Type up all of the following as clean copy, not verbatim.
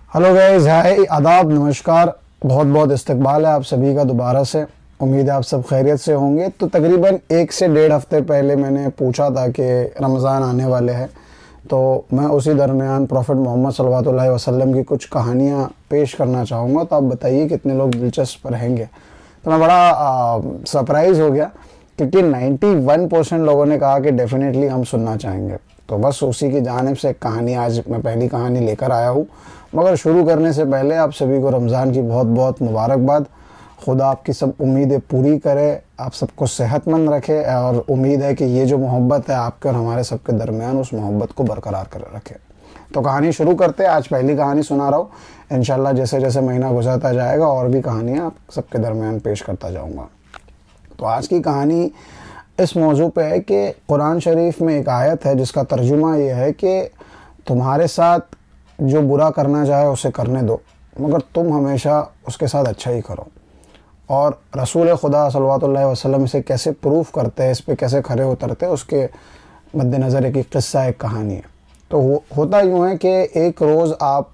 Hello guys, हाय, आदाब, नमस्कार। बहुत बहुत इस्तकबाल है आप सभी का दोबारा से। उम्मीद है आप सब खैरियत से होंगे। तो तकरीबन 1 से 1.5 हफ्ते पहले मैंने पूछा था कि रमज़ान आने वाले हैं, तो मैं उसी दरमियान प्रॉफिट मोहम्मद सल्लल्लाहु अलैहि वसल्लम की कुछ कहानियाँ पेश करना चाहूँगा। तो आप बताइए कितने लोग दिलचस्प रहेंगे। तो मैं बड़ा सरप्राइज़ हो गया क्योंकि 91% लोगों ने कहा कि डेफिनेटली हम सुनना चाहेंगे। तो बस उसी की जानिब से एक कहानी आज मैं पहली कहानी लेकर आया हूँ। मगर शुरू करने से पहले आप सभी को रमज़ान की बहुत बहुत मुबारकबाद। खुदा आपकी सब उम्मीदें पूरी करे, आप सबको सेहतमंद रखे और उम्मीद है कि ये जो मोहब्बत है आपके और हमारे सबके दरमियान, उस मोहब्बत को बरकरार कर रखे। तो कहानी शुरू करते हैं। आज पहली कहानी सुना रहा हूँ। इंशाल्लाह जैसे जैसे महीना गुजरता जाएगा और भी कहानियाँ आप सबके दरमियान पेश करता जाऊँगा। तो आज की कहानी इस मौजू पे है कि कुरान शरीफ में एक आयत है जिसका तर्जुमा ये है कि तुम्हारे साथ जो बुरा करना चाहे उसे करने दो, मगर तुम हमेशा उसके साथ अच्छा ही करो। और रसूल खुदा सल्लल्लाहु अलैहि वसल्लम इसे कैसे प्रूफ करते हैं, इस पे कैसे खरे उतरते हैं, उसके मद्देनज़र एक किस्सा, एक कहानी है। तो होता यूँ है कि एक रोज़ आप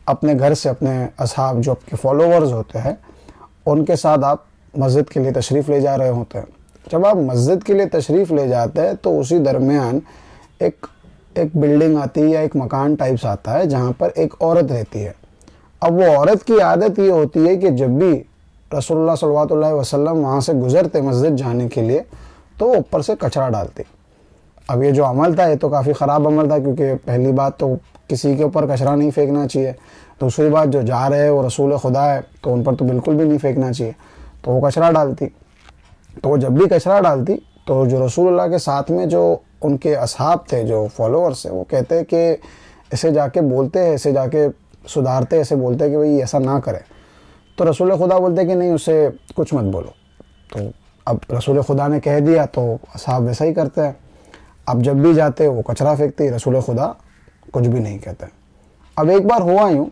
अपने घर से अपने असहाब, जो आपके फॉलोवर्स होते हैं, उनके साथ आप मस्जिद के लिए तशरीफ़ ले जा रहे होते हैं। जब आप मस्जिद के लिए तशरीफ़ ले जाते हैं तो उसी दरमियान एक बिल्डिंग आती है या एक मकान टाइप्स आता है जहाँ पर एक औरत रहती है। अब वो औरत की आदत ये होती है कि जब भी रसूलुल्लाह सल्लल्लाहु अलैहि वसल्लम वहाँ से गुज़रते मस्जिद जाने के लिए तो ऊपर से कचरा डालती। अब ये जो अमल था ये तो काफ़ी ख़राब अमल था, क्योंकि पहली बात तो किसी के ऊपर कचरा नहीं फेंकना चाहिए। दूसरी बात, जो जा रहे हैं वो रसूल खुदा है तो उन पर तो बिल्कुल भी नहीं फेंकना चाहिए। तो वो कचरा डालती। तो वो जब भी कचरा डालती तो जो रसूलुल्लाह के साथ में जो उनके असहाब थे, जो फॉलोअर्स हैं, वो कहते हैं कि इसे जाके बोलते हैं, इसे जाके सुधारते, ऐसे बोलते हैं कि भाई ऐसा ना करे। तो रसूल खुदा बोलते हैं कि नहीं, उससे कुछ मत बोलो। तो अब रसूल खुदा ने कह दिया तो असहाब वैसा ही करते हैं। अब जब भी जाते वो कचरा फेंकते, रसूल खुदा कुछ भी नहीं कहते। अब एक बार हुआ यूँ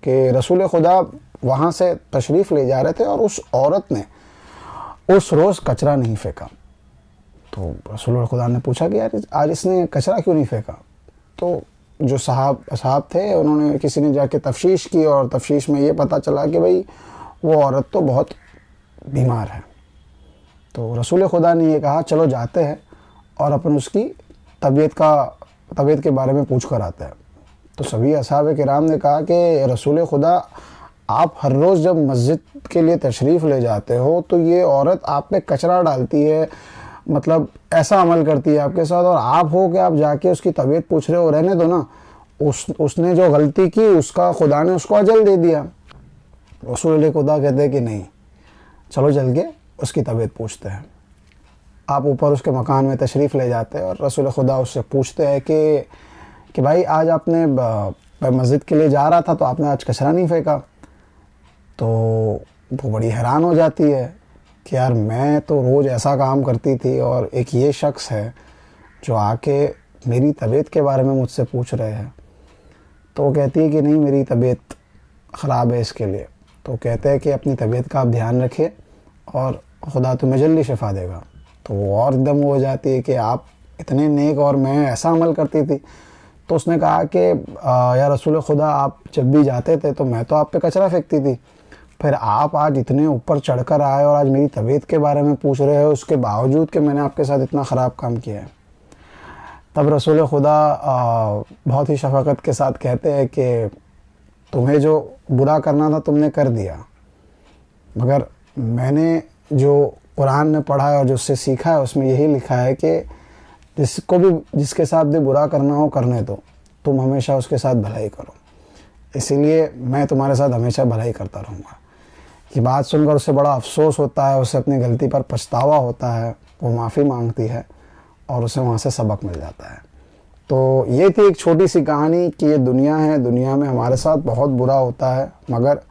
कि रसूल खुदा वहाँ से तशरीफ़ ले जा रहे थे और उस औरत ने उस रोज़ कचरा नहीं फेंका। तो रसूल खुदा ने पूछा कि यार आज इसने कचरा क्यों नहीं फेंका। तो जो असहाब थे, उन्होंने किसी ने जाके तफ्तीश की और तफ्तीश में ये पता चला कि भाई वो औरत तो बहुत बीमार है। तो रसूल खुदा ने ये कहा चलो जाते हैं और अपन उसकी तबीयत के बारे में पूछ कर आते हैं। तो सभी असहाब किराम ने कहा कि रसूल खुदा, आप हर रोज़ जब मस्जिद के लिए तशरीफ़ ले जाते हो तो ये औरत आप पे कचरा डालती है, मतलब ऐसा अमल करती है आपके साथ, और आप हो कि आप जाके उसकी तबीयत पूछ रहे हो। रहने दो ना, उसने जो गलती की उसका खुदा ने उसको अजल दे दिया। रसूल खुदा कहते हैं कि नहीं, चलो चल के उसकी तबीयत पूछते हैं। आप ऊपर उसके मकान में तशरीफ़ ले जाते हैं और रसूल खुदा उससे पूछते हैं कि भाई आज आपने मस्जिद के लिए जा रहा था तो आपने आज कचरा नहीं फेंका। तो वो बड़ी हैरान हो जाती है कि यार मैं तो रोज़ ऐसा काम करती थी और एक ये शख्स है जो आके मेरी तबीयत के बारे में मुझसे पूछ रहे हैं। तो वो कहती है कि नहीं, मेरी तबीयत ख़राब है इसके लिए। तो कहते हैं कि अपनी तबीयत का आप ध्यान रखिए और खुदा तुम्हें जल्दी शिफा देगा। तो वो और एकदम हो जाती है कि आप इतने नेक और मैं ऐसा अमल करती थी। तो उसने कहा कि यार रसूल खुदा, आप जब भी जाते थे तो मैं तो आप पे कचरा फेंकती थी, फिर आप आज इतने ऊपर चढ़कर आए और आज मेरी तबीयत के बारे में पूछ रहे हो, उसके बावजूद कि मैंने आपके साथ इतना ख़राब काम किया है। तब रसूल खुदा बहुत ही शफ़क़त के साथ कहते हैं कि तुम्हें जो बुरा करना था तुमने कर दिया, मगर मैंने जो कुरान में पढ़ा है और जो उससे सीखा है उसमें यही लिखा है कि जिसके साथ भी बुरा करना हो करने दो, तुम हमेशा उसके साथ भलाई करो। इसीलिए मैं तुम्हारे साथ हमेशा भलाई करता रहूँगा। कि बात सुनकर उसे बड़ा अफसोस होता है, उसे अपनी गलती पर पछतावा होता है, वो माफ़ी मांगती है और उसे वहाँ से सबक मिल जाता है। तो ये थी एक छोटी सी कहानी कि ये दुनिया है, दुनिया में हमारे साथ बहुत बुरा होता है, मगर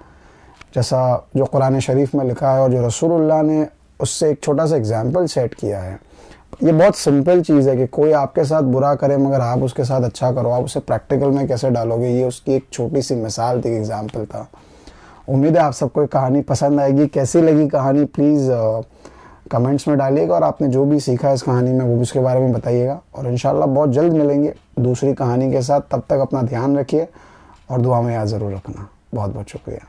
जैसा जो कुरान शरीफ में लिखा है और जो रसूलुल्लाह ने उससे एक छोटा सा एग्जाम्पल सेट किया है, ये बहुत सिंपल चीज़ है कि कोई आपके साथ बुरा करे मगर आप उसके साथ अच्छा करो। आप उसे प्रैक्टिकल में कैसे डालोगे, ये उसकी एक छोटी सी मिसाल थी, एग्जाम्पल था। उम्मीद है आप सबको कहानी पसंद आएगी। कैसी लगी कहानी प्लीज़ कमेंट्स में डालिएगा और आपने जो भी सीखा इस कहानी में वो भी उसके बारे में बताइएगा। और इंशाल्लाह बहुत जल्द मिलेंगे दूसरी कहानी के साथ। तब तक अपना ध्यान रखिए और दुआ में याद ज़रूर रखना। बहुत बहुत शुक्रिया।